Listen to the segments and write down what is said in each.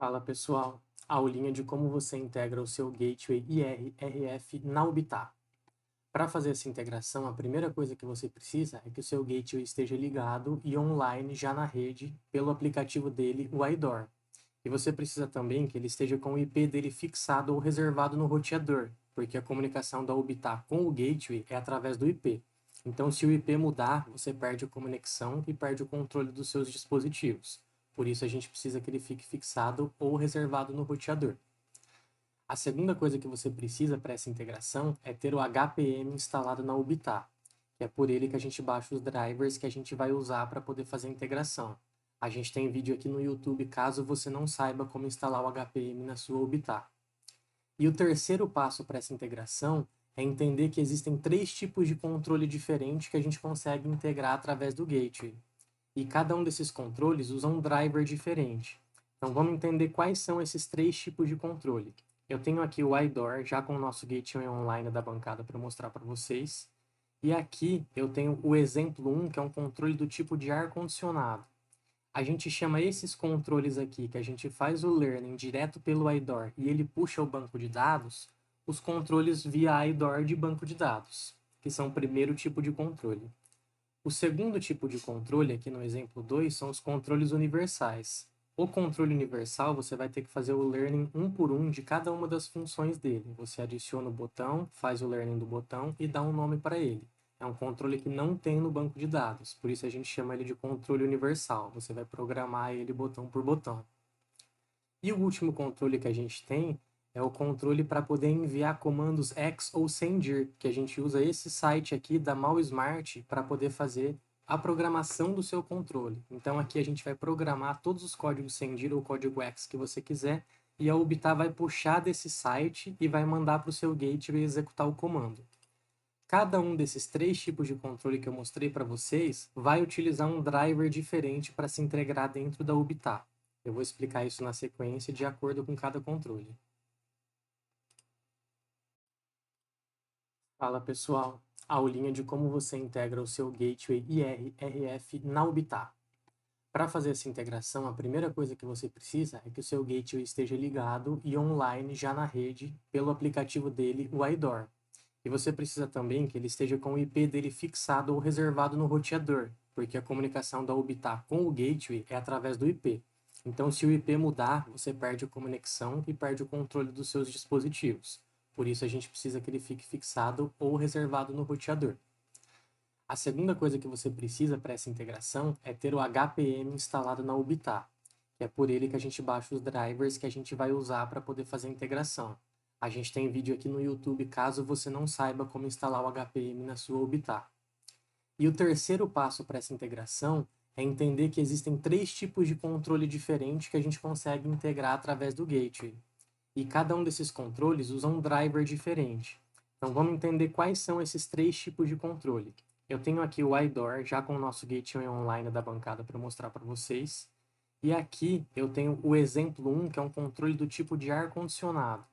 Fala pessoal, aulinha de como você integra o seu Gateway IR/RF na Ubitar. Para fazer essa integração, a primeira coisa que você precisa é que o seu Gateway esteja ligado e online já na rede pelo aplicativo dele, o iDoor. E você precisa também que ele esteja com o IP dele fixado ou reservado no roteador, porque a comunicação da Ubitar com o Gateway é através do IP. Então, se o IP mudar, você perde a conexão e perde o controle dos seus dispositivos. Por isso, a gente precisa que ele fique fixado ou reservado no roteador. A segunda coisa que você precisa para essa integração é ter o HPM instalado na Ubitar, que é por ele que a gente baixa os drivers que a gente vai usar para poder fazer a integração. A gente tem vídeo aqui no YouTube caso você não saiba como instalar o HPM na sua Ubitar. E o terceiro passo para essa integração é entender que existem 3 tipos de controle diferentes que a gente consegue integrar através do Gateway. E cada um desses controles usa um driver diferente. Então vamos entender quais são esses 3 tipos de controle. Eu tenho aqui o iDoor, já com o nosso Gateway online da bancada para mostrar para vocês. E aqui eu tenho o exemplo 1, que é um controle do tipo de ar-condicionado. A gente chama esses controles aqui, que a gente faz o learning direto pelo iDoor e ele puxa o banco de dados, os controles via iDoor de banco de dados, que são o primeiro tipo de controle. O segundo tipo de controle, aqui no exemplo 2, são os controles universais. O controle universal, você vai ter que fazer o learning um por um de cada uma das funções dele. Você adiciona o botão, faz o learning do botão e dá um nome para ele. É um controle que não tem no banco de dados, por isso a gente chama ele de controle universal. Você vai programar ele botão por botão. E o último controle que a gente tem é o controle para poder enviar comandos X ou sendir, que a gente usa esse site aqui da MalSmart para poder fazer a programação do seu controle. Então aqui a gente vai programar todos os códigos sendir ou código X que você quiser e a Ubitar vai puxar desse site e vai mandar para o seu gateway executar o comando. Cada um desses 3 tipos de controle que eu mostrei para vocês vai utilizar um driver diferente para se integrar dentro da Ubitar. Eu vou explicar isso na sequência de acordo com cada controle. Fala pessoal, aulinha de como você integra o seu Gateway IR/RF na Ubitar. Para fazer essa integração, a primeira coisa que você precisa é que o seu Gateway esteja ligado e online já na rede pelo aplicativo dele, o iDoor. E você precisa também que ele esteja com o IP dele fixado ou reservado no roteador, porque a comunicação da Ubitar com o Gateway é através do IP. Então, se o IP mudar, você perde a conexão e perde o controle dos seus dispositivos. Por isso, a gente precisa que ele fique fixado ou reservado no roteador. A segunda coisa que você precisa para essa integração é ter o HPM instalado na Ubitar, que é por ele que a gente baixa os drivers que a gente vai usar para poder fazer a integração. A gente tem vídeo aqui no YouTube caso você não saiba como instalar o HPM na sua Ubitar. E o terceiro passo para essa integração é entender que existem 3 tipos de controle diferentes que a gente consegue integrar através do Gateway. E cada um desses controles usa um driver diferente. Então vamos entender quais são esses 3 tipos de controle. Eu tenho aqui o iDoor, já com o nosso Gateway online da bancada para mostrar para vocês. E aqui eu tenho o exemplo 1, que é um controle do tipo de ar-condicionado.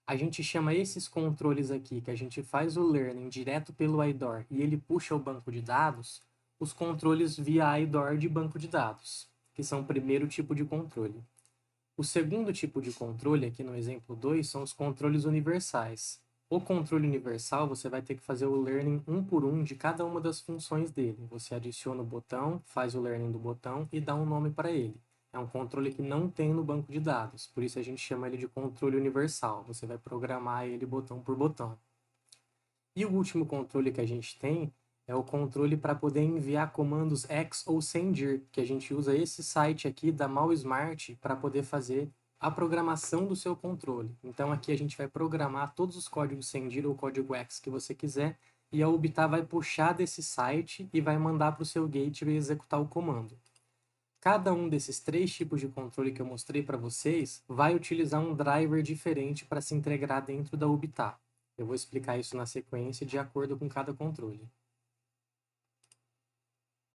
A gente chama esses controles aqui, que a gente faz o learning direto pelo iDoor e ele puxa o banco de dados, os controles via iDoor de banco de dados, que são o primeiro tipo de controle. O segundo tipo de controle, aqui no exemplo 2, são os controles universais. O controle universal, você vai ter que fazer o learning um por um de cada uma das funções dele. Você adiciona o botão, faz o learning do botão e dá um nome para ele. É um controle que não tem no banco de dados, por isso a gente chama ele de controle universal. Você vai programar ele botão por botão. E o último controle que a gente tem é o controle para poder enviar comandos X ou sendir, que a gente usa esse site aqui da MalSmart para poder fazer a programação do seu controle. Então aqui a gente vai programar todos os códigos sendir ou código X que você quiser e a Ubitar vai puxar desse site e vai mandar para o seu gateway executar o comando. Cada um desses 3 tipos de controle que eu mostrei para vocês vai utilizar um driver diferente para se integrar dentro da Ubitar. Eu vou explicar isso na sequência de acordo com cada controle.